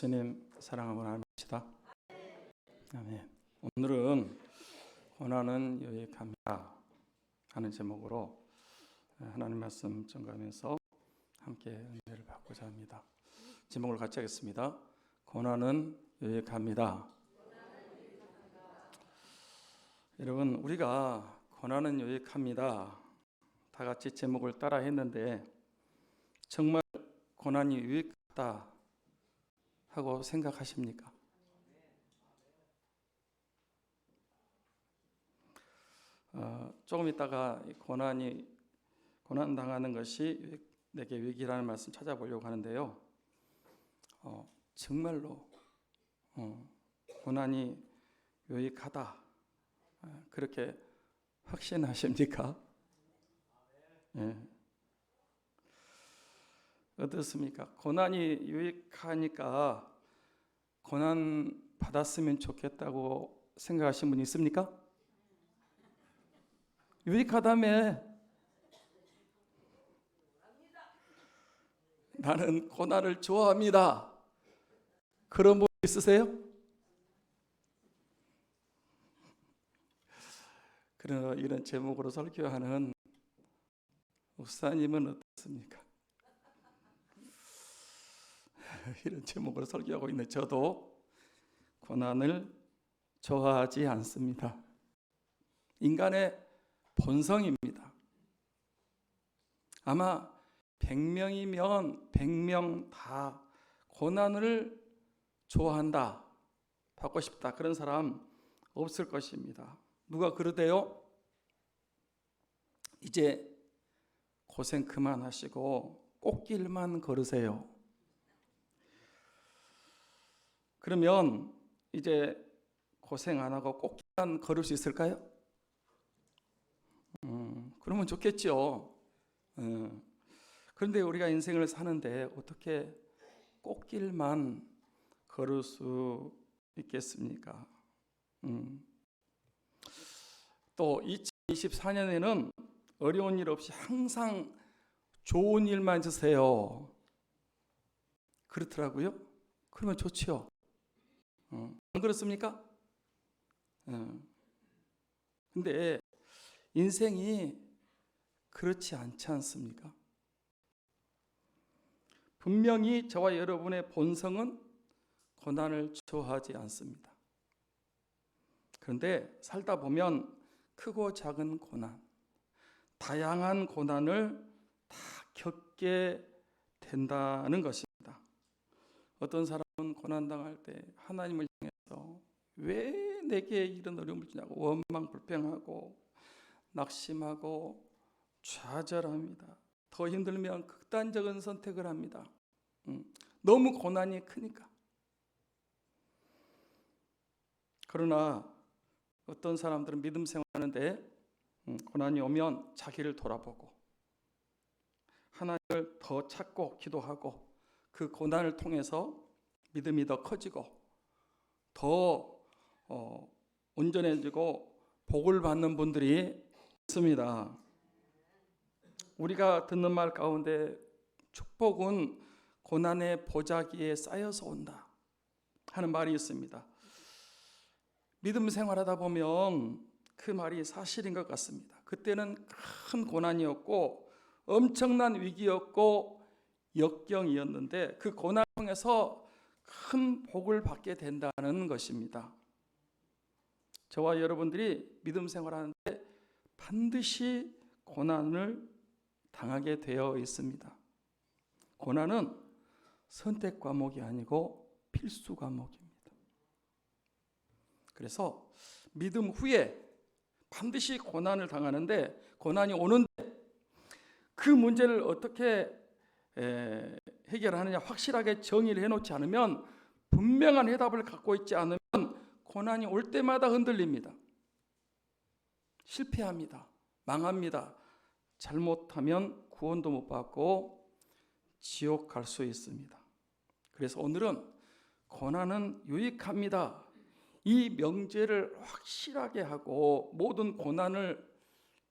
예수님 사랑하고 나눕시다. 아멘. 오늘은 고난은 유익합니다 하는 제목으로 하나님 말씀 전가하면서 함께 은혜를 받고자 합니다. 제목을 같이 하겠습니다. 고난은 유익합니다. 여러분, 우리가 고난은 유익합니다 다 같이 제목을 따라 했는데 정말 고난이 유익하다 하고 생각하십니까? 조금 있다가 고난 당하는 것이 내게 유익이라는 말씀 찾아보려고 하는데요. 정말로 고난이 유익하다 그렇게 확신하십니까? 예. 어떻습니까? 고난이 유익하니까 고난 받았으면 좋겠다고 생각하신 분 있습니까? 유익하다며. 나는 고난을 좋아합니다. 그런 분 있으세요? 그러나 이런 제목으로 설교하는 목사님은 어떻습니까? 이런 제목으로 설교하고 있는 저도 고난을 좋아하지 않습니다. 인간의 본성입니다. 아마 100명이면 100명 다 고난을 좋아한다, 받고 싶다 그런 사람 없을 것입니다. 누가 그러대요? 이제 고생 그만하시고 꽃길만 걸으세요. 그러면 이제 고생 안 하고 꽃길만 걸을 수 있을까요? 그러면 좋겠죠. 그런데 우리가 인생을 사는데 어떻게 꽃길만 걸을 수 있겠습니까? 또 2024년에는 어려운 일 없이 항상 좋은 일만 있으세요. 그렇더라고요. 그러면 좋죠. 안 그렇습니까? 근데 인생이 그렇지 않지 않습니까? 분명히 저와 여러분의 본성은 고난을 좋아하지 않습니다. 그런데 살다 보면 크고 작은 고난, 다양한 고난을 다 겪게 된다는 것입니다. 어떤 사람은 고난당할 때 하나님을 향해서 왜 내게 이런 어려움을 주냐고 원망 불평하고 낙심하고 좌절합니다. 더 힘들면 극단적인 선택을 합니다. 너무 고난이 크니까. 그러나 어떤 사람들은 믿음 생활하는데 고난이 오면 자기를 돌아보고 하나님을 더 찾고 기도하고 그 고난을 통해서 믿음이 더 커지고 더 온전해지고 복을 받는 분들이 있습니다. 우리가 듣는 말 가운데 축복은 고난의 보자기에 쌓여서 온다 하는 말이 있습니다. 믿음 생활하다 보면 그 말이 사실인 것 같습니다. 그때는 큰 고난이었고 엄청난 위기였고 역경이었는데 그 고난을 통해서 큰 복을 받게 된다는 것입니다. 저와 여러분들이 믿음 생활하는데 반드시 고난을 당하게 되어 있습니다. 고난은 선택 과목이 아니고 필수 과목입니다. 그래서 믿음 후에 반드시 고난을 당하는데 고난이 오는데 그 문제를 어떻게 해결하느냐 확실하게 정의를 해놓지 않으면 분명한 해답을 갖고 있지 않으면 고난이 올 때마다 흔들립니다. 실패합니다. 망합니다. 잘못하면 구원도 못 받고 지옥 갈 수 있습니다. 그래서 오늘은 고난은 유익합니다. 이 명제를 확실하게 하고 모든 고난을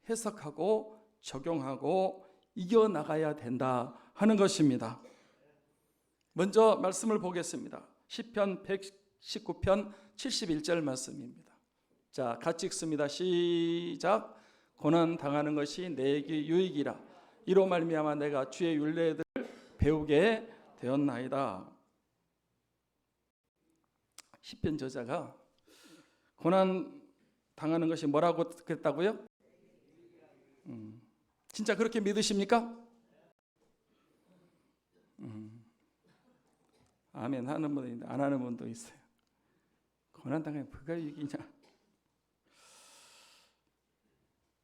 해석하고 적용하고 이겨나가야 된다 하는 것입니다. 먼저 말씀을 보겠습니다. 시편 119편 71절 말씀입니다. 자, 같이 읽습니다. 시작. 고난 당하는 것이 내게 유익이라. 이로 말미암아 내가 주의 율례들을 배우게 되었나이다. 시편 저자가 고난 당하는 것이 뭐라고 그랬다고요? 진짜 그렇게 믿으십니까? 아멘 하는 분도 있는데 안 하는 분도 있어요. 고난 당하면 뭐가 유익이냐?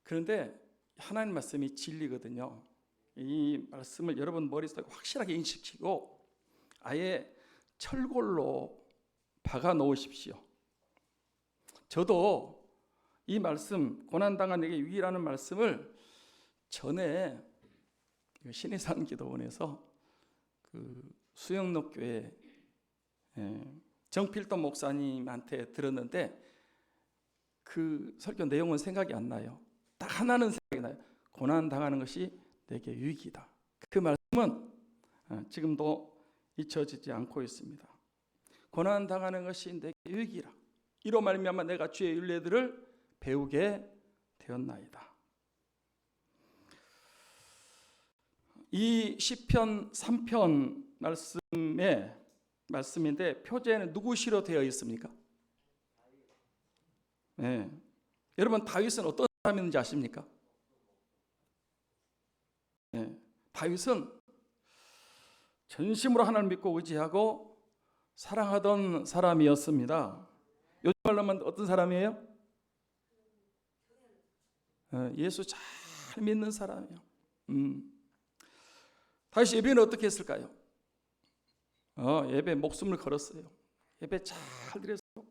그런데 하나님 말씀이 진리거든요. 이 말씀을 여러분 머릿속에 확실하게 인식시키고 아예 철골로 박아 놓으십시오. 저도 이 말씀, 고난당한 내게 유익이라는 말씀을 전에 신의산 기도원에서 그 수영록교회 정필돈 목사님한테 들었는데 그 설교 내용은 생각이 안 나요. 딱 하나는 생각이 나요. 고난당하는 것이 내게 유익이다. 그 말씀은 지금도 잊혀지지 않고 있습니다. 고난당하는 것이 내게 유익이라. 이로 말미암아 내가 주의 율례들을 배우게 되었나이다. 이 시편 3편 말씀인데 표제에는 누구시로 되어 있습니까? 네. 여러분 다윗은 어떤 사람인지 아십니까? 네. 다윗은 전심으로 하나님을 믿고 의지하고 사랑하던 사람이었습니다. 요즘 말로 하면 어떤 사람이에요? 예수 잘 믿는 사람이에요. 다윗이 예배는 어떻게 했을까요? 예배 목숨을 걸었어요. 예배 잘 드렸어요.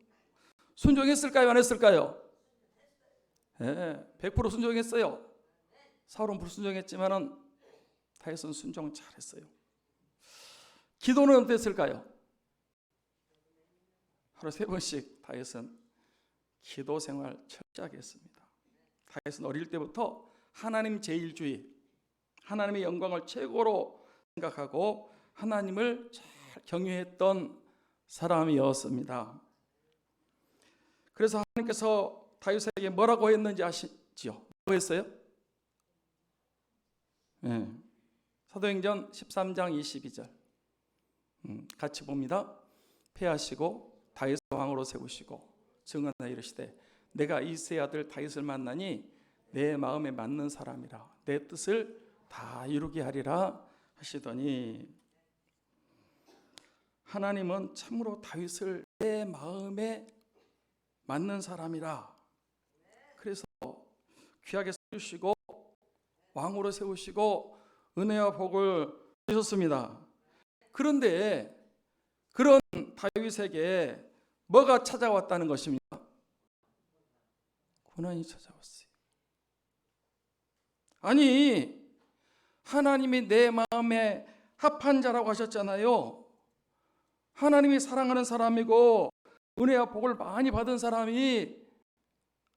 순종했을까요? 안 했을까요? 100% 순종했어요. 사울은 불순종했지만은 다윗은 순종 잘했어요. 기도는 어땠을까요? 하루 3번씩 다윗은 기도 생활 철저하게 했습니다. 다윗은 어릴 때부터 하나님 제일주의, 하나님의 영광을 최고로 생각하고 하나님을 잘 경외했던 사람이었습니다. 그래서 하나님께서 다윗에게 뭐라고 했는지 아시지요? 뭐라고 했어요? 사도행전 13장 22절 같이 봅니다. 패하시고 다윗을 왕으로 세우시고 증언하여 이르시되 내가 이새의 아들 다윗을 만나니 내 마음에 맞는 사람이라 내 뜻을 다 이루게 하리라 하시더니 하나님은 참으로 다윗을 내 마음에 맞는 사람이라 그래서 귀하게 세우시고 왕으로 세우시고 은혜와 복을 주셨습니다. 그런데 그런 다윗에게 뭐가 찾아왔다는 것입니까? 고난이 찾아왔어요. 아니 하나님이 내 마음에 합한 자라고 하셨잖아요. 하나님이 사랑하는 사람이고 은혜와 복을 많이 받은 사람이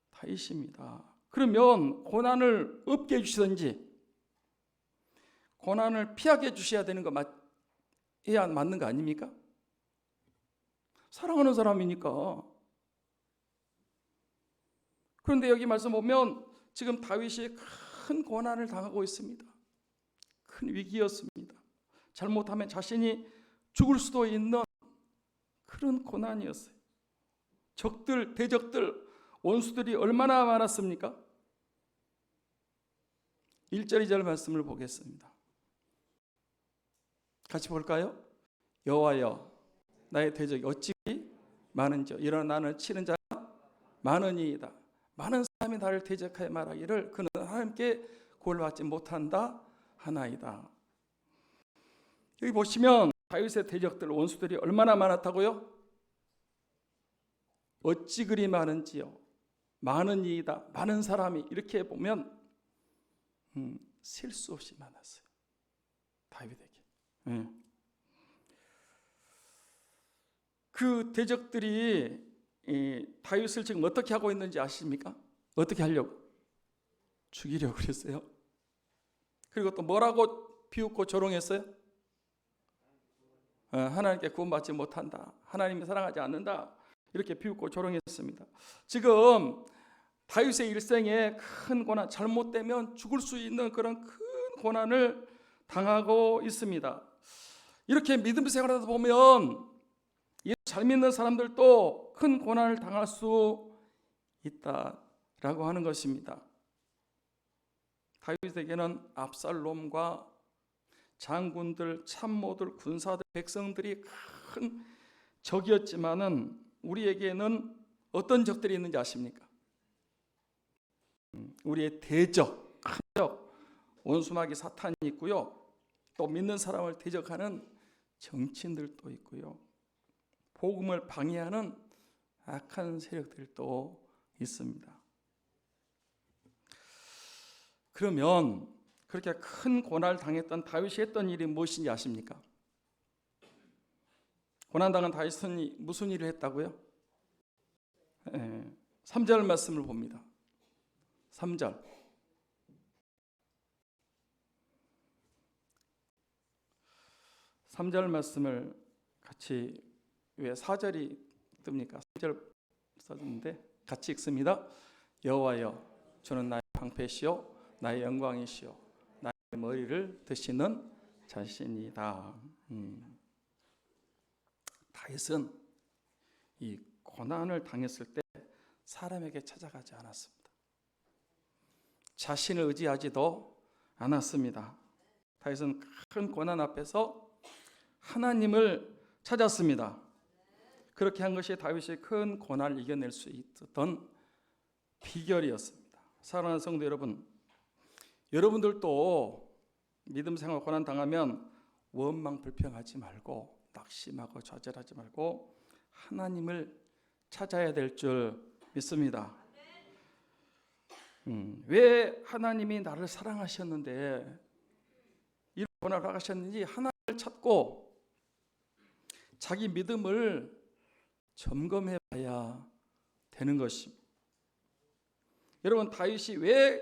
다윗입니다. 그러면 고난을 없게 해주시든지 고난을 피하게 해주셔야 되는 거 해야 맞는 거 아닙니까? 사랑하는 사람이니까. 그런데 여기 말씀 보면 지금 다윗이 큰 고난을 당하고 있습니다. 큰 위기였습니다. 잘못하면 자신이 죽을 수도 있는 그런 고난이었어요. 적들, 대적들, 원수들이 얼마나 많았습니까? 1절 2절 말씀을 보겠습니다. 같이 볼까요? 여호와여 나의 대적이 어찌 많은지요 이러나 나는 치는 자가 많으니이다. 많은 사람이 나를 대적하여 말하기를 그는 하나님께 구원받지 못한다 하나이다. 여기 보시면 다윗의 대적들 원수들이 얼마나 많았다고요? 어찌 그리 많은지요 많으니이다. 많은 사람이 이렇게 보면 셀 수 없이 많았어요. 다윗에게. 그 대적들이 다윗을 지금 어떻게 하고 있는지 아십니까? 어떻게 하려고? 죽이려고 그랬어요. 그리고 또 뭐라고 비웃고 조롱했어요? 하나님께 구원받지 못한다, 하나님이 사랑하지 않는다, 이렇게 비웃고 조롱했습니다. 지금 다윗의 일생에 큰 고난, 잘못되면 죽을 수 있는 그런 큰 고난을 당하고 있습니다. 이렇게 믿음 생활하다 보면 잘 믿는 사람들도 큰 고난을 당할 수 있다라고 하는 것입니다. 다윗에게는 압살롬과 장군들, 참모들, 군사들, 백성들이 큰 적이었지만은 우리에게는 어떤 적들이 있는지 아십니까? 우리의 대적, 큰 적, 원수마귀 사탄이 있고요. 또 믿는 사람을 대적하는 정치인들도 있고요. 복음을 방해하는 악한 세력들도 있습니다. 그러면 그렇게 큰 고난을 당했던 다윗이 했던 일이 무엇인지 아십니까? 고난당한 다윗은 무슨 일을 했다고요? 3절 말씀을 봅니다. 3절. 3절 말씀을 같이, 왜 4절이 뜹니까? 3절 써졌는데 같이 읽습니다. 여호와여, 주는 나의 방패시요 나의 영광이시요 나의 머리를 드시는 자신이다. 다윗은 이 고난을 당했을 때 사람에게 찾아가지 않았습니다. 자신을 의지하지도 않았습니다. 다윗은 큰 고난 앞에서 하나님을 찾았습니다. 그렇게 한 것이 다윗이 큰 고난을 이겨낼 수 있었던 비결이었습니다. 사랑하는 성도 여러분, 여러분들도 믿음 생활 고난 당하면 원망 불평하지 말고, 낙심하고 좌절하지 말고 하나님을 찾아야 될 줄 믿습니다. 왜 하나님이 나를 사랑하셨는데 이런 고난을 하셨는지 하나님을 찾고 자기 믿음을 점검해 봐야 되는 것입니다. 여러분, 다윗이 왜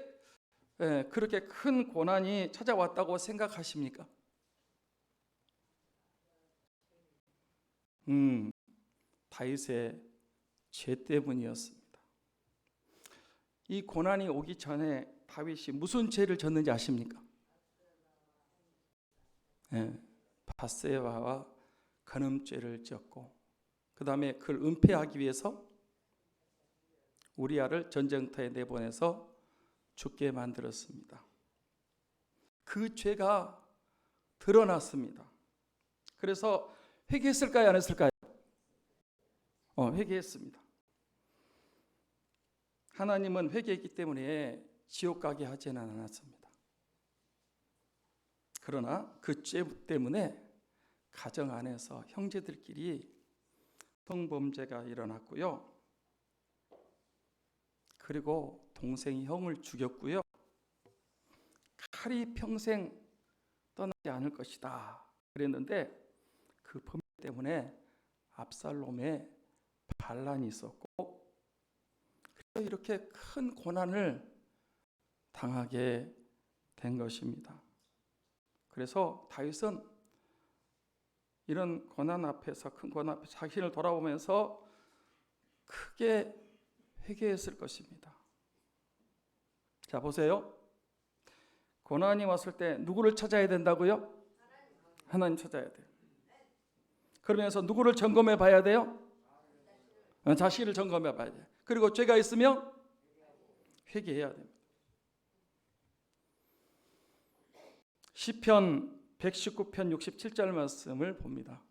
그렇게 큰 고난이 찾아왔다고 생각하십니까? 다윗의 죄 때문이었습니다. 이 고난이 오기 전에 다윗이 무슨 죄를 졌는지 아십니까? 밧세바와 간음죄를 지었고, 그 다음에 그를 은폐하기 위해서 우리아를 전쟁터에 내보내서 죽게 만들었습니다. 그 죄가 드러났습니다. 그래서 회개했을까요, 안 했을까요? 회개했습니다. 하나님은 회개했기 때문에 지옥 가게 하지는 않았습니다. 그러나 그 죄 때문에 가정 안에서 형제들끼리 성범죄가 일어났고요. 그리고 동생이 형을 죽였고요. 칼이 평생 떠나지 않을 것이다 그랬는데, 그 범죄 때문에 압살롬의 반란이 있었고, 그래서 이렇게 큰 고난을 당하게 된 것입니다. 그래서 다윗은 이런 고난 앞에서, 큰 고난 앞에서 자신을 돌아보면서 크게 회개했을 것입니다. 자, 보세요. 고난이 왔을 때 누구를 찾아야 된다고요? 하나님 찾아야 돼요. 그러면서 누구를 점검해 봐야 돼요? 자신을 점검해 봐야 돼요. 그리고 죄가 있으면 회개해야 됩니다. 시편 119편 67절 말씀을 봅니다.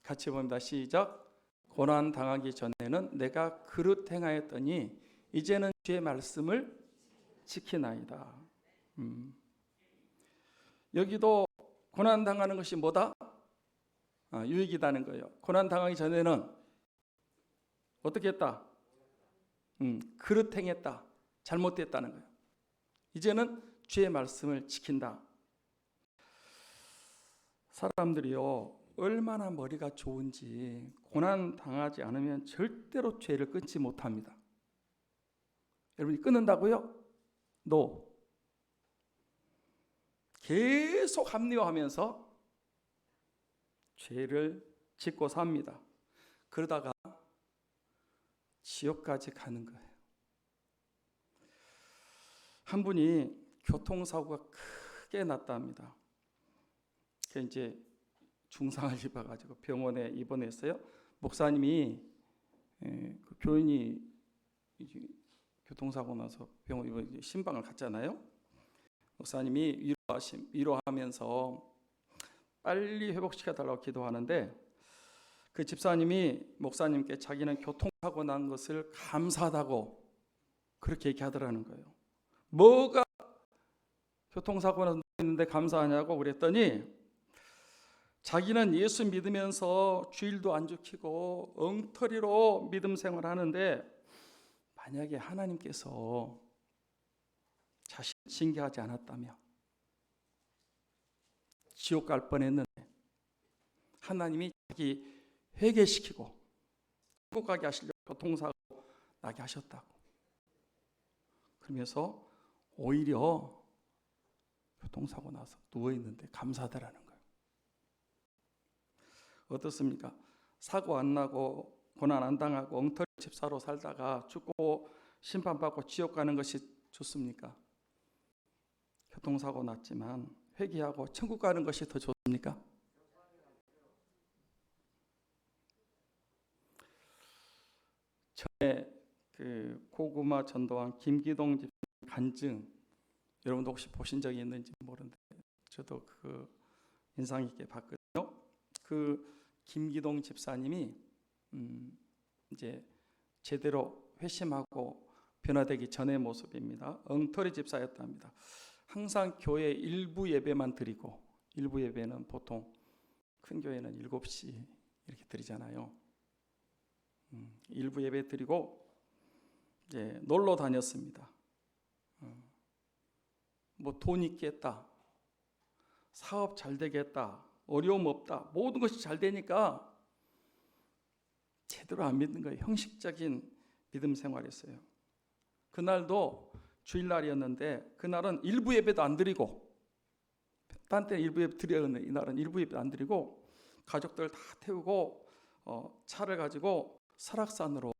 같이 봅니다. 시작. 고난 당하기 전에는 내가 그릇 행하였더니 이제는 주의 말씀을 지키나이다. 여기도 고난 당하는 것이 뭐다? 유익이다는 거예요. 고난 당하기 전에는 어떻게 했다? 그릇 행했다. 잘못됐다는 거예요. 이제는 주의 말씀을 지킨다. 사람들이요, 얼마나 머리가 좋은지 고난 당하지 않으면 절대로 죄를 끊지 못합니다. 여러분이 끊는다고요? No. 계속 합리화하면서 죄를 짓고 삽니다. 그러다가 지옥까지 가는 거예요. 한 분이 교통사고가 크게 났답니다. 이제 중상을 입어가지고 병원에 입원했어요. 목사님이 그 교인이 교통사고 나서 병원 신방을 갔잖아요. 목사님이 위로하면서 빨리 회복시켜달라고 기도하는데 그 집사님이 목사님께 자기는 교통사고 난 것을 감사하다고 그렇게 얘기하더라는 거예요. 뭐가 교통사고 났는데 감사하냐고 그랬더니 자기는 예수 믿으면서 주일도 안 지키고 엉터리로 믿음 생활하는데 만약에 하나님께서 자신을 징계하지 않았다면 지옥 갈 뻔했는데 하나님이 자기 회개시키고 천국 가게 하시려고 교통사고 나게 하셨다고. 그러면서 오히려 교통사고 나서 누워있는데 감사하다라는 거예요. 어떻습니까? 사고 안 나고 고난 안 당하고 엉터리 집사로 살다가 죽고 심판받고 지옥 가는 것이 좋습니까? 교통사고 났지만 회개하고 천국 가는 것이 더 좋습니까? 전에 그 고구마 전도왕 김기동 집사님 간증 여러분도 혹시 보신 적이 있는지 모르는데 저도 그 인상 깊게 봤거든요. 그 김기동 집사님이 이제 제대로 회심하고 변화되기 전의 모습입니다. 엉터리 집사였답니다. 항상 교회 일부 예배만 드리고, 일부 예배는 보통 큰 교회는 7시 이렇게 드리잖아요. 일부 예배 드리고 이제 놀러 다녔습니다. 뭐 돈 있겠다, 사업 잘 되겠다, 어려움 없다, 모든 것이 잘 되니까 제대로 안 믿는 거예요. 형식적인 믿음 생활이었어요. 그날도 주일날이었는데 그날은 일부 예배도 안 드리고, 딴 때는 일부 예배 드렸는데 이날은 일부 예배도 안 드리고 가족들 다 태우고 차를 가지고 설악산으로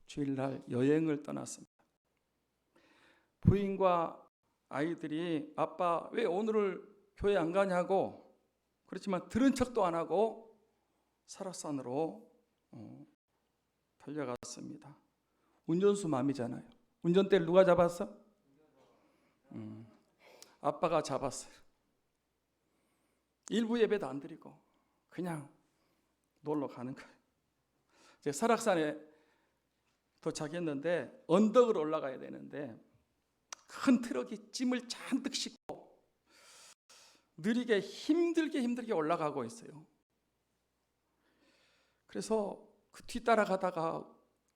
주일날 여행을 떠났습니다. 부인과 아이들이 아빠 왜 오늘을 교회 안 가냐고, 그렇지만 들은 척도 안 하고 설악산으로 달려갔습니다. 운전수 맘이잖아요. 운전대를 누가 잡았어? 아빠가 잡았어요. 일부 예배도 안 드리고 그냥 놀러 가는 거예요. 이제 설악산에 도착했는데 언덕을 올라가야 되는데 큰 트럭이 짐을 잔뜩 싣고 느리게 힘들게 올라가고 있어요. 그래서 그 뒤따라가다가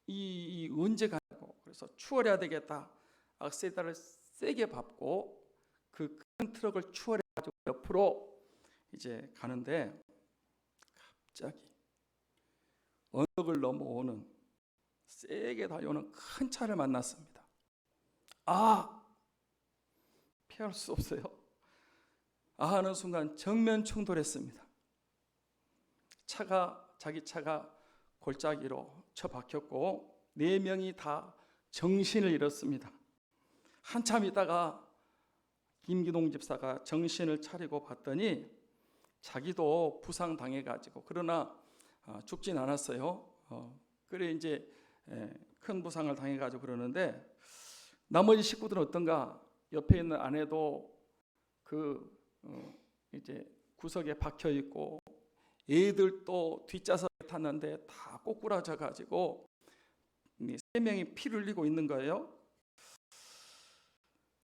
이 언제 가냐고, 그래서 추월해야 되겠다. 악셀레터를 세게 밟고 그 큰 트럭을 추월해가지고 옆으로 이제 가는데 갑자기 언덕을 넘어오는 세게 달려오는 큰 차를 만났습니다. 피할 수 없어요. 하는 순간 정면 충돌했습니다. 자기 차가 골짜기로 처박혔고 4명이 다 정신을 잃었습니다. 한참 있다가 김기동 집사가 정신을 차리고 봤더니 자기도 부상당해가지고, 그러나 죽진 않았어요. 그래 이제 큰 부상을 당해가지고 그러는데 나머지 식구들은 어떤가? 옆에 있는 아내도 이제 구석에 박혀 있고 애들도 뒷좌석에 탔는데 다 꼬꾸라져 가지고 3명이 피를 흘리고 있는 거예요.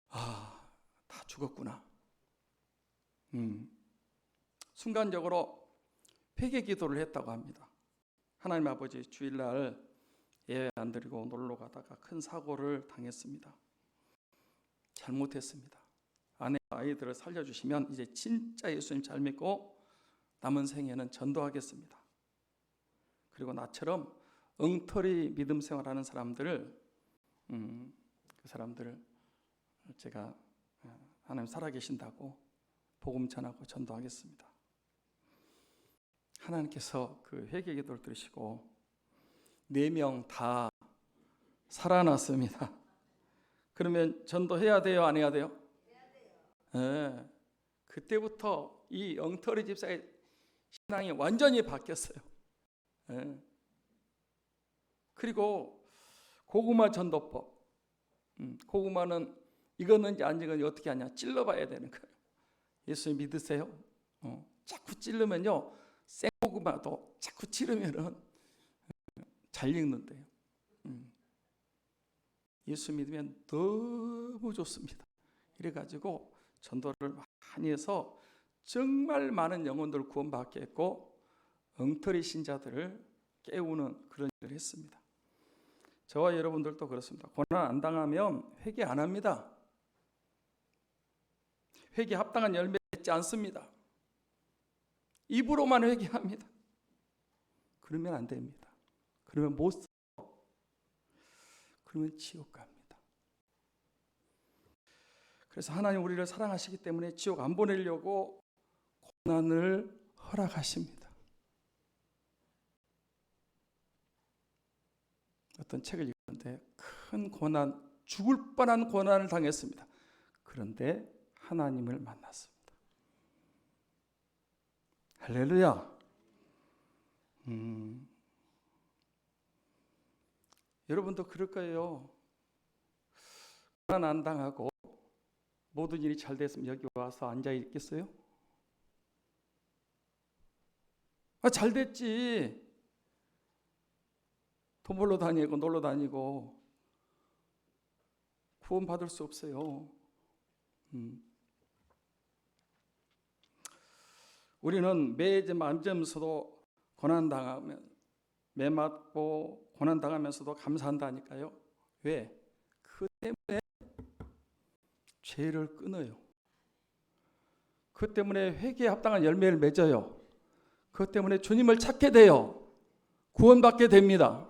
다 죽었구나. 순간적으로 회개 기도를 했다고 합니다. 하나님 아버지, 주일날 예배 안 드리고 놀러 가다가 큰 사고를 당했습니다. 잘못했습니다. 아내와 아이들을 살려주시면 이제 진짜 예수님 잘 믿고 남은 생에는 전도하겠습니다. 그리고 나처럼 엉터리 믿음 생활하는 사람들을 그 사람들을 제가 하나님 살아계신다고 복음 전하고 전도하겠습니다. 하나님께서 그 회개 기도를 들으시고 4명 다 살아났습니다. 그러면 전도해야 돼요, 안 해야 돼요? 네. 그때부터 이 엉터리 집사의 신앙이 완전히 바뀌었어요. 네. 그리고 고구마 전도법. 고구마는 익었는지 안 익었는지 어떻게 하냐? 찔러봐야 되는 거예요. 예수 믿으세요? 자꾸 찔르면요, 생고구마도 자꾸 찌르면은 잘 익는데요. 예수 믿으면 너무 좋습니다. 이래가지고 전도를 많이 해서 정말 많은 영혼들을 구원받게 했고 엉터리 신자들을 깨우는 그런 일을 했습니다. 저와 여러분들도 그렇습니다. 고난 안 당하면 회개 안 합니다. 회개 합당한 열매 맺지 않습니다. 입으로만 회개합니다. 그러면 안 됩니다. 그러면 못 살아요. 그러면 지옥 갑니다. 그래서 하나님 우리를 사랑하시기 때문에 지옥 안 보내려고 고난을 허락하십니다. 어떤 책을 읽었는데 큰 고난, 죽을 뻔한 고난을 당했습니다. 그런데 하나님을 만났습니다. 할렐루야. 여러분도 그럴 거예요. 고난 안 당하고 모든 일이 잘 됐으면 여기 와서 앉아 있겠어요? 잘 됐지. 돈 벌러 다니고 놀러 다니고 구원 받을 수 없어요. 우리는 매점서도 고난 당하면 매 맞고 고난 당하면서도 감사한다니까요. 왜? 그 때문에 죄를 끊어요. 그 때문에 회개에 합당한 열매를 맺어요. 그 때문에 주님을 찾게 돼요. 구원받게 됩니다.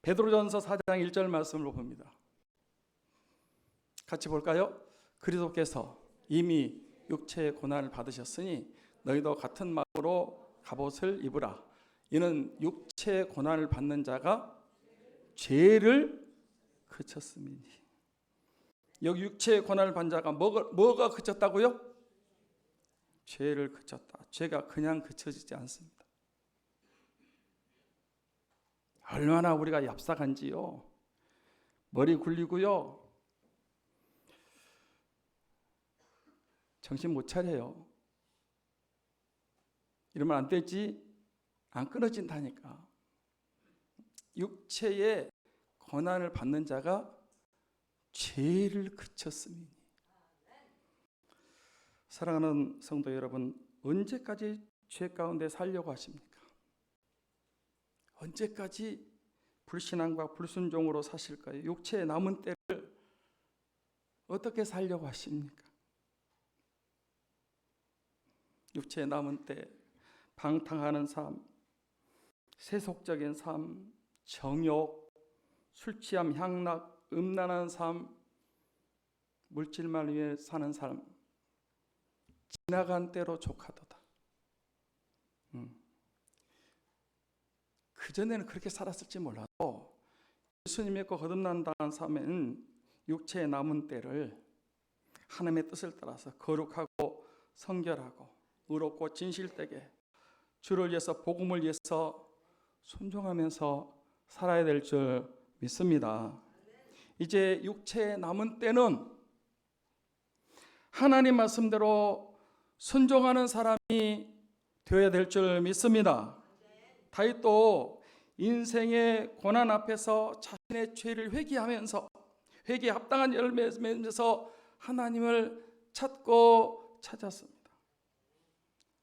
베드로전서 4장 1절 말씀을 봅니다. 같이 볼까요? 그리스도께서 이미 육체의 고난을 받으셨으니 너희도 같은 마음으로 갑옷을 입으라. 이는 육체의 고난을 받는 자가 죄를 그쳤음이니. 여기 육체의 고난을 받는 자가 뭐가 그쳤다고요? 죄를 그쳤다. 죄가 그냥 그쳐지지 않습니다. 얼마나 우리가 얍삭한지요. 머리 굴리고요. 정신 못 차려요. 이러면 안 되지. 안 끊어진다니까. 육체의 고난을 받는 자가 죄를 그쳤으니. 사랑하는 성도 여러분, 언제까지 죄 가운데 살려고 하십니까? 언제까지 불신앙과 불순종으로 사실까요? 육체의 남은 때를 어떻게 살려고 하십니까? 육체의 남은 때 방탕하는 삶, 세속적인 삶, 정욕, 술 취함, 향락, 음란한 삶, 물질만 위해 사는 삶, 지나간 때로 족하도다. 그전에는 그렇게 살았을지 몰라도 예수님 믿고 거듭난다는 삶에는 육체의 남은 때를 하나님의 뜻을 따라서 거룩하고 성결하고 의롭고 진실되게 주를 위해서 복음을 위해서 순종하면서 살아야 될 줄 믿습니다. 이제 육체의 남은 때는 하나님 말씀대로 순종하는 사람이 되어야 될 줄 믿습니다. 다윗도 인생의 고난 앞에서 자신의 죄를 회개하면서 회개에 합당한 열매를 맺으면서 하나님을 찾고 찾았습니다.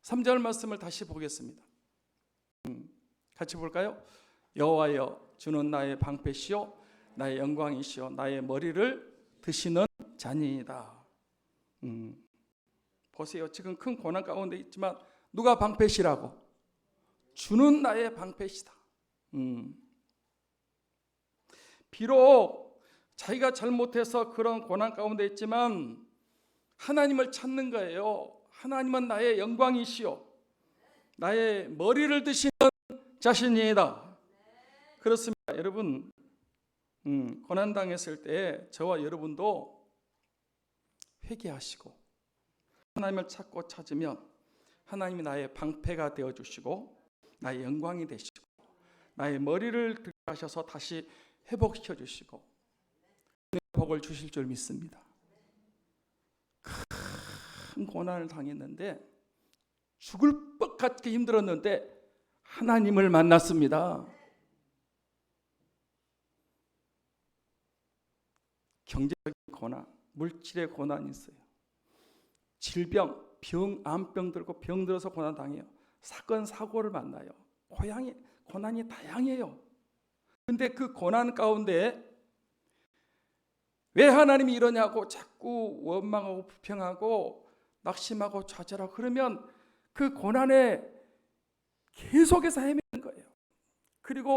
3절 말씀을 다시 보겠습니다. 같이 볼까요? 여호와여, 주는 나의 방패시요 나의 영광이시요 나의 머리를 드시는 자니이다. 보세요. 지금 큰 고난 가운데 있지만 누가 방패시라고? 주는 나의 방패시다. 비록 자기가 잘못해서 그런 고난 가운데 있지만 하나님을 찾는 거예요. 하나님은 나의 영광이시요 나의 머리를 드시는 자신이다. 그렇습니다. 여러분, 고난당했을 때 저와 여러분도 회개하시고 하나님을 찾고 찾으면 하나님이 나의 방패가 되어주시고 나의 영광이 되시고 나의 머리를 들어가셔서 다시 회복시켜 주시고 복을 주실 줄 믿습니다. 큰 고난을 당했는데 죽을 것 같게 힘들었는데 하나님을 만났습니다. 경제적인 고난, 물질의 고난이 있어요. 질병, 암병 들고 병 들어서 고난 당해요. 사건, 사고를 만나요. 고난이 다양해요. 근데 그 고난 가운데 왜 하나님이 이러냐고 자꾸 원망하고 불평하고 낙심하고 좌절하고 그러면 그 고난에 계속해서 헤매는 거예요. 그리고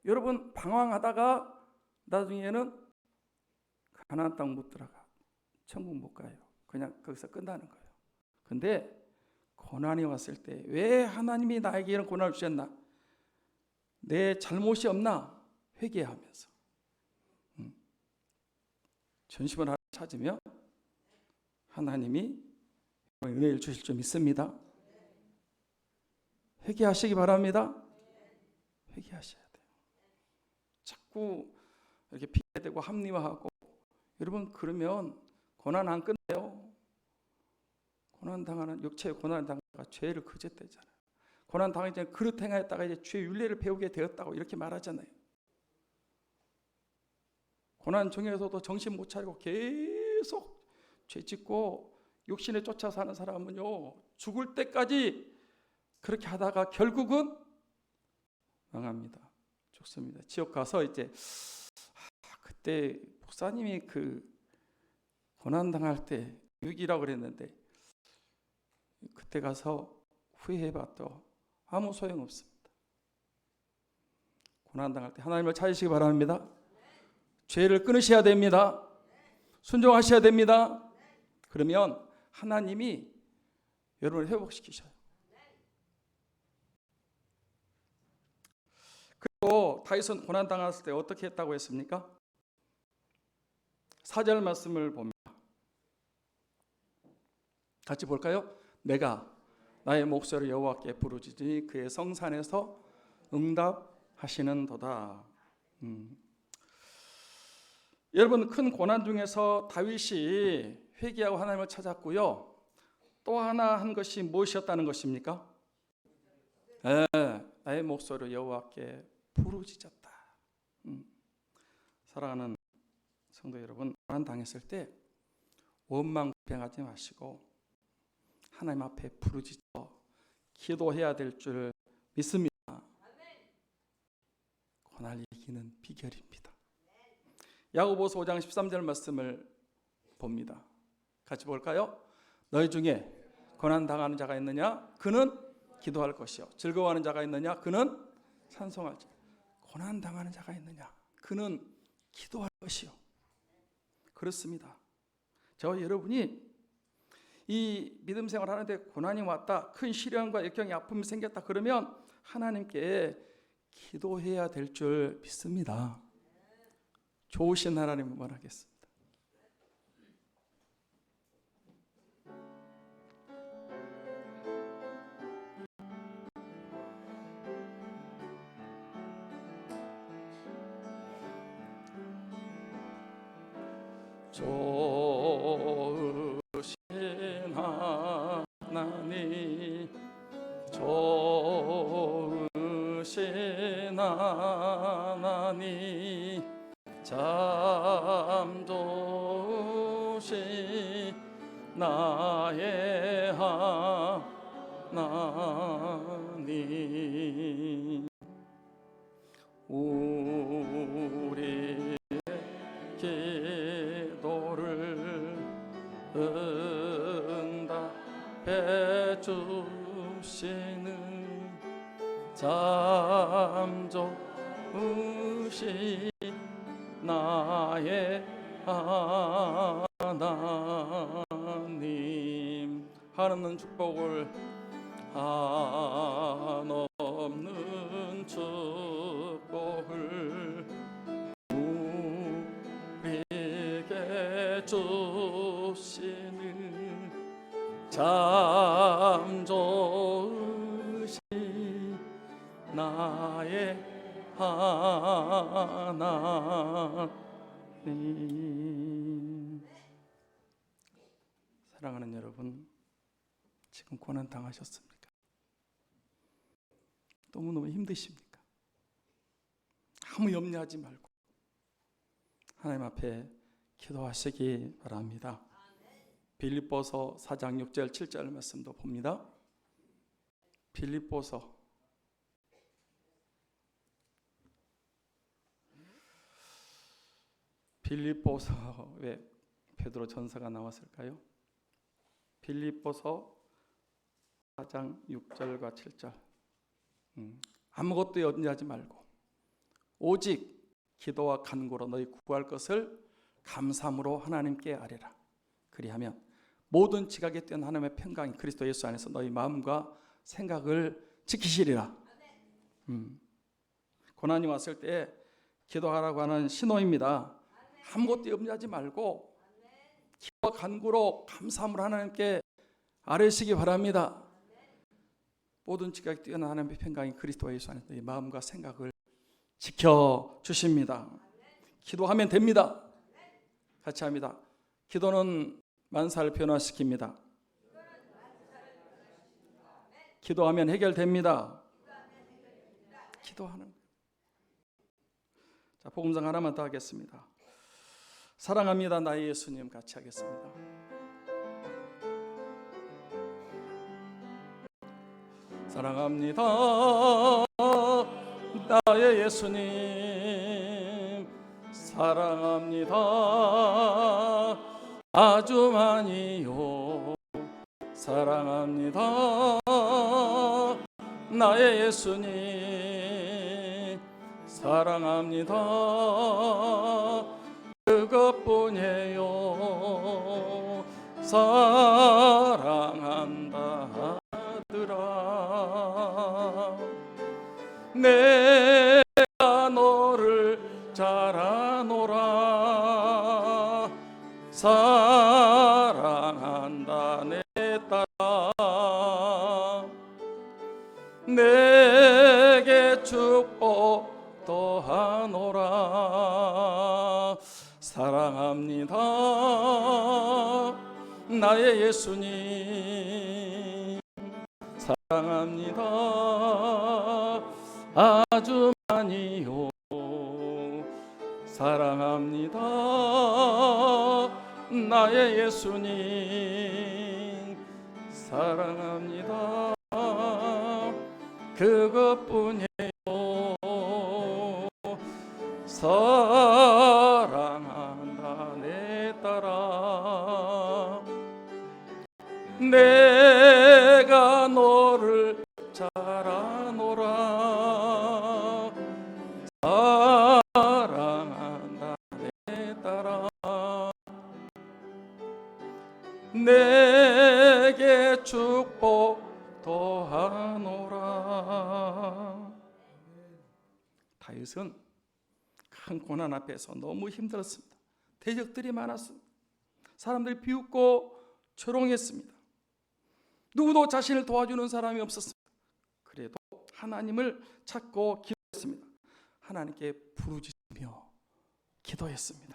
여러분 방황하다가 나중에는 가나안 땅 못 들어가, 천국 못 가요. 그냥 거기서 끝나는 거예요. 근데 고난이 왔을 때 왜 하나님이 나에게 이런 고난을 주셨나? 내 잘못이 없나? 회개하면서 전심을 찾으면 하나님이 은혜를 주실 줄 믿습니다. 회개하시기 바랍니다. 회개하셔야 돼요. 자꾸 이렇게 피해대고 합리화하고 여러분 그러면 고난 안 끝나요. 고난 당하는 육체의 고난 당하다가 죄를 그쳤대잖아요. 고난 당하기 전에 그릇 행하였다가 이제 죄 윤례를 배우게 되었다고 이렇게 말하잖아요. 고난 중에서도 정신 못 차리고 계속 죄 짓고 육신에 쫓아 사는 사람은요 죽을 때까지 그렇게 하다가 결국은 망합니다. 죽습니다. 지옥 가서 이제 그때 목사님이 그 고난 당할 때 유기라고 그랬는데 그때 가서 후회해봐도 아무 소용 없습니다. 고난 당할 때 하나님을 찾으시기 바랍니다. 죄를 끊으셔야 됩니다. 순종하셔야 됩니다. 그러면 하나님이 여러분을 회복시키셔요. 그리고 다윗은 고난 당했을 때 어떻게 했다고 했습니까? 4절 말씀을 봅니다. 같이 볼까요? 내가 나의 목소리를 여호와께 부르짖으니 그의 성산에서 응답하시는도다. 여러분 큰 고난 중에서 다윗이 회개하고 하나님을 찾았고요. 또 하나 한 것이 무엇이었다는 것입니까? 나의 목소리를 여호와께 부르짖었다. 사랑하는 성도 여러분, 고난 당했을 때 원망 불평하지 마시고 하나님 앞에 부르짖어 기도해야 될 줄 믿습니다. 고난을 이기는 비결입니다. 야고보서 5장 13절 말씀을 봅니다. 같이 볼까요? 너희 중에 고난 당하는 자가 있느냐? 그는 기도할 것이요. 즐거워하는 자가 있느냐? 그는 찬송할 자. 고난 당하는 자가 있느냐? 그는 기도할 것이요. 그렇습니다. 저와 여러분이 이 믿음 생활 하는데 고난이 왔다, 큰 시련과 역경이 아픔이 생겼다 그러면 하나님께 기도해야 될 줄 믿습니다. 좋으신 하나님을 원하겠습니다. 좋으신 하나님, 좋으신 하나님, 참 좋으신 나의 하나님, 우리의 기도를 응답해 주시는 참 좋으신 나의 하나님, 하나님 축복을 한없는 축복을 우리에게 주시는 참 좋으신 나의 하나님. 사랑하는 여러분, 지금 고난 당하셨습니까? 너무너무 힘드십니까? 아무 염려하지 말고 하나님 앞에 기도하시기 바랍니다. 빌립보서 4장 6절 7절 말씀도 봅니다. 빌립보서 왜 베드로 전서가 나왔을까요? 빌립보서 4장 6절과 7절. 아무것도 염려하지 말고 오직 기도와 간구로 너희 구할 것을 감사함으로 하나님께 아뢰라. 그리하면 모든 지각에 뛰어난 하나님의 평강이 그리스도 예수 안에서 너희 마음과 생각을 지키시리라. 고난이 왔을 때 기도하라고 하는 신호입니다. 아무것도 염려하지 말고 기도와 간구로 감사함으로 하나님께 아뢰시기 바랍니다. 모든 지각에 뛰어난 하나님의 평강이 그리스도 예수 안에서 너희 마음과 생각을 지켜주십니다. 기도하면 됩니다. 같이 합니다. 기도는 만사를 변화시킵니다. 기도하면 해결됩니다. 기도하는. 자, 복음상 하나만 더 하겠습니다. 사랑합니다 나의 예수님 같이 하겠습니다. 사랑합니다 나의 예수님, 사랑합니다 아주 많이요. 사랑합니다 나의 예수님, 사랑합니다 그것뿐이에요. 사랑한다 하더라. 내가 너를 잘 아노라. 사랑한다 내 딸아. 내게 축복 더하노라. 사랑합니다 나의 예수님, 사랑합니다 아주 많이요. 사랑합니다 나의 예수님, 사랑합니다 그것뿐이에요. 사랑한다 내 딸아. 내가 너를 잘 아노라. 사랑한다 내 딸아. 내게 축복 더하노라. 다윗은 큰 고난 앞에서 너무 힘들었습니다. 대적들이 많았습니다. 사람들이 비웃고 조롱했습니다. 누구도 자신을 도와주는 사람이 없었습니다. 그래도 하나님을 찾고 기도했습니다. 하나님께 부르짖으며 기도했습니다.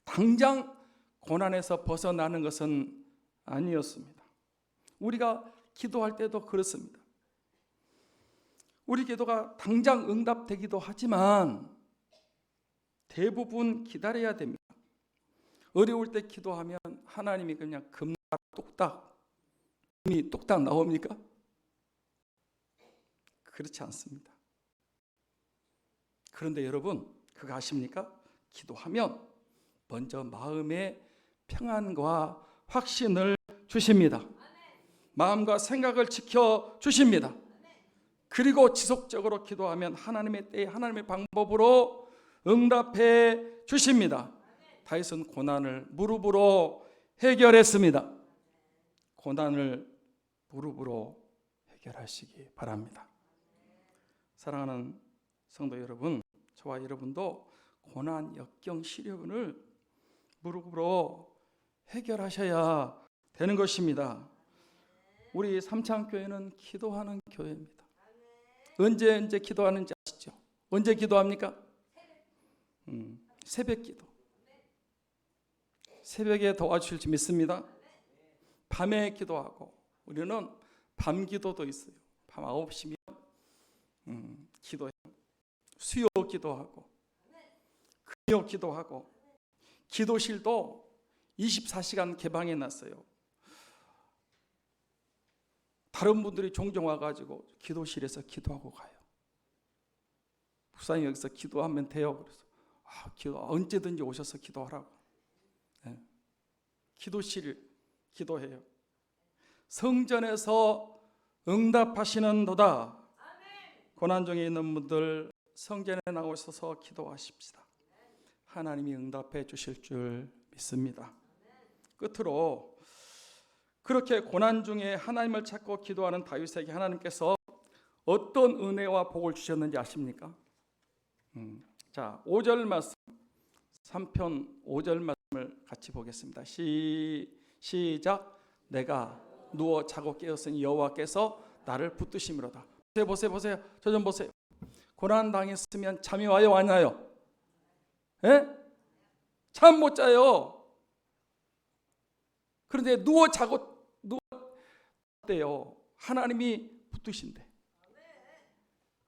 당장 고난에서 벗어나는 것은 아니었습니다. 우리가 기도할 때도 그렇습니다. 우리 기도가 당장 응답되기도 하지만 대부분 기다려야 됩니다. 어려울 때 기도하면 하나님이 그냥 금방 뚝딱 나옵니까? 그렇지 않습니다. 그런데 여러분 그거 아십니까? 기도하면 먼저 마음의 평안과 확신을 주십니다. 마음과 생각을 지켜주십니다. 그리고 지속적으로 기도하면 하나님의 때에 하나님의 방법으로 응답해 주십니다. 다윗은 고난을 무릎으로 해결했습니다. 고난을 무릎으로 해결하시기 바랍니다. 사랑하는 성도 여러분, 저와 여러분도 고난, 역경, 시련을 무릎으로 해결하셔야 되는 것입니다. 우리 삼창교회는 기도하는 교회입니다. 언제 기도하는지 아시죠? 언제 기도합니까? 새벽 기도. 새벽에 도와주실 줄 믿습니다. 밤에 기도하고, 우리는 밤 기도도 있어요. 밤 9시면 기도해요. 수요 기도하고, 금요 기도하고, 기도실도 24시간 개방해 놨어요. 다른 분들이 종종 와가지고 기도실에서 기도하고 가요. 목사님 여기서 기도하면 돼요. 그래서 기도 언제든지 오셔서 기도하라고. 네. 기도실 기도해요. 성전에서 응답하시는도다. 고난 중에 있는 분들 성전에 나오셔서 기도하십시다. 하나님이 응답해 주실 줄 믿습니다. 끝으로 그렇게 고난 중에 하나님을 찾고 기도하는 다윗에게 하나님께서 어떤 은혜와 복을 주셨는지 아십니까? 자, 5절 말씀, 3편 5절 말씀을 같이 보겠습니다. 시작. 내가 누워 자고 깨었으니 여호와께서 나를 붙드심이로다. 보세요. 저 좀 보세요. 고난 당했으면 잠이 와요, 안 와요? 예? 잠 못 자요. 그런데 누워 때요. 하나님이 붙드신대.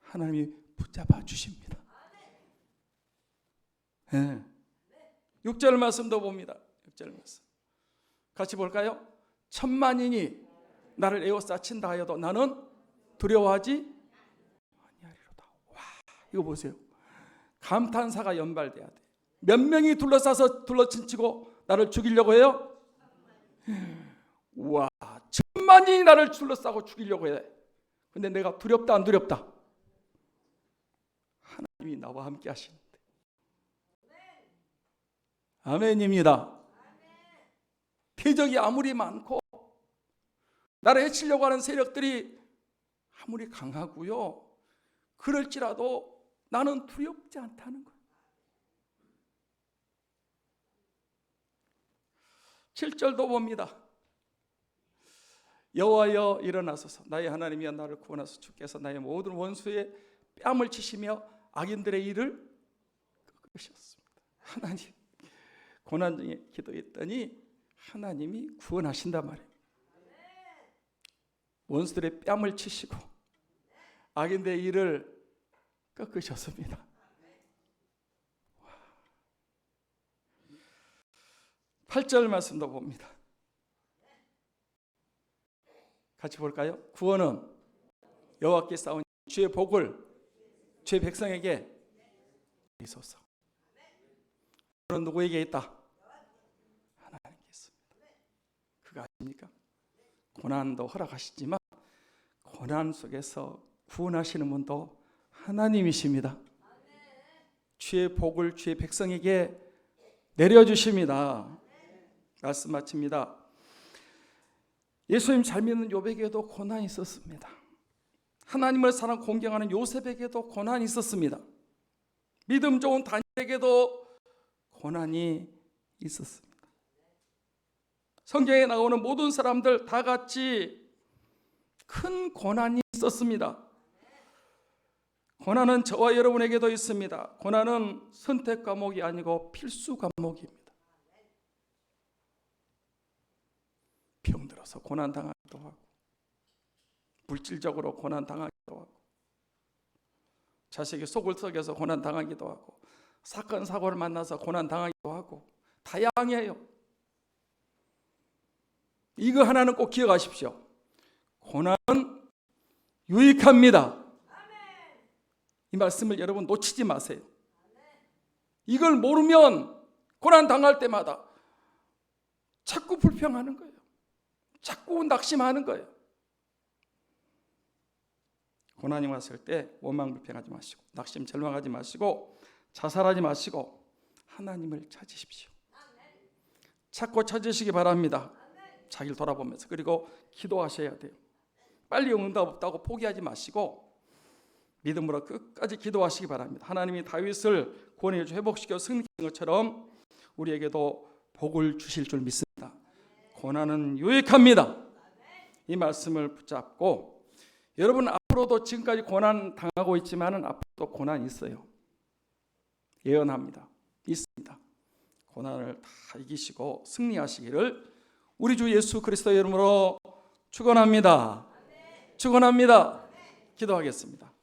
하나님이 붙잡아 주십니다. 예. 6절 말씀도 봅니다. 6절 말씀 같이 볼까요? 천만인이 나를 에워싸친다 하여도 나는 두려워하지 아니하리로다. 와, 이거 보세요. 감탄사가 연발돼야 돼. 몇 명이 둘러친치고 나를 죽이려고 해요? 와, 천만인이 나를 둘러싸고 죽이려고 해. 근데 내가 두렵다 안 두렵다? 하나님이 나와 함께 하시는데. 아멘입니다. 표적이 아무리 많고 나를 해치려고 하는 세력들이 아무리 강하고요, 그럴지라도 나는 두렵지 않다는 거예요. 7절도 봅니다. 여호와여 일어나소서. 나의 하나님이여 나를 구원하소서. 주께서 나의 모든 원수의 뺨을 치시며 악인들의 일을 꺾으셨습니다. 하나님, 고난 중에 기도했더니 하나님이 구원하신단 말이에요. 원수들의 뺨을 치시고 악인들의 일을 꺾으셨습니다. 8절 말씀도 봅니다. 같이 볼까요? 구원은 여호와께 싸운 주의 복을 주의 백성에게 있소서. 구원은 누구에게 있다? 하나님께 있습니다. 그거 아십니까? 고난도 허락하시지만 고난 속에서 구원하시는 분도 하나님이십니다. 주의 복을 주의 백성에게 내려주십니다. 말씀 마칩니다. 예수님 잘 믿는 요백에도 고난이 있었습니다. 하나님을 사랑 공경하는 요셉에게도 고난이 있었습니다. 믿음 좋은 다니엘에게도 고난이 있었습니다. 성경에 나오는 모든 사람들 다 같이 큰 고난이 있었습니다. 고난은 저와 여러분에게도 있습니다. 고난은 선택 과목이 아니고 필수 과목입니다. 병들어서 고난 당하기도 하고, 물질적으로 고난 당하기도 하고, 자식이 속을 썩여서 고난 당하기도 하고, 사건 사고를 만나서 고난 당하기도 하고, 다양해요. 이거 하나는 꼭 기억하십시오. 고난은 유익합니다. 이 말씀을 여러분 놓치지 마세요. 이걸 모르면 고난 당할 때마다 자꾸 불평하는 거예요. 자꾸 낙심하는 거예요. 고난이 왔을 때 원망 불평하지 마시고, 낙심 절망하지 마시고, 자살하지 마시고 하나님을 찾으십시오. 찾고 찾으시기 바랍니다. 자기를 돌아보면서. 그리고 기도하셔야 돼요. 빨리 응답 없다고 포기하지 마시고 믿음으로 끝까지 기도하시기 바랍니다. 하나님이 다윗을 구원해 회복시켜 승리한 것처럼 우리에게도 복을 주실 줄 믿습니다. 고난은 유익합니다. 이 말씀을 붙잡고 여러분 앞으로도 지금까지 고난 당하고 있지만은 앞으로도 고난이 있어요. 예언합니다. 있습니다. 고난을 다 이기시고 승리하시기를 우리 주 예수 그리스도의 이름으로 축원합니다. 축원합니다. 기도하겠습니다.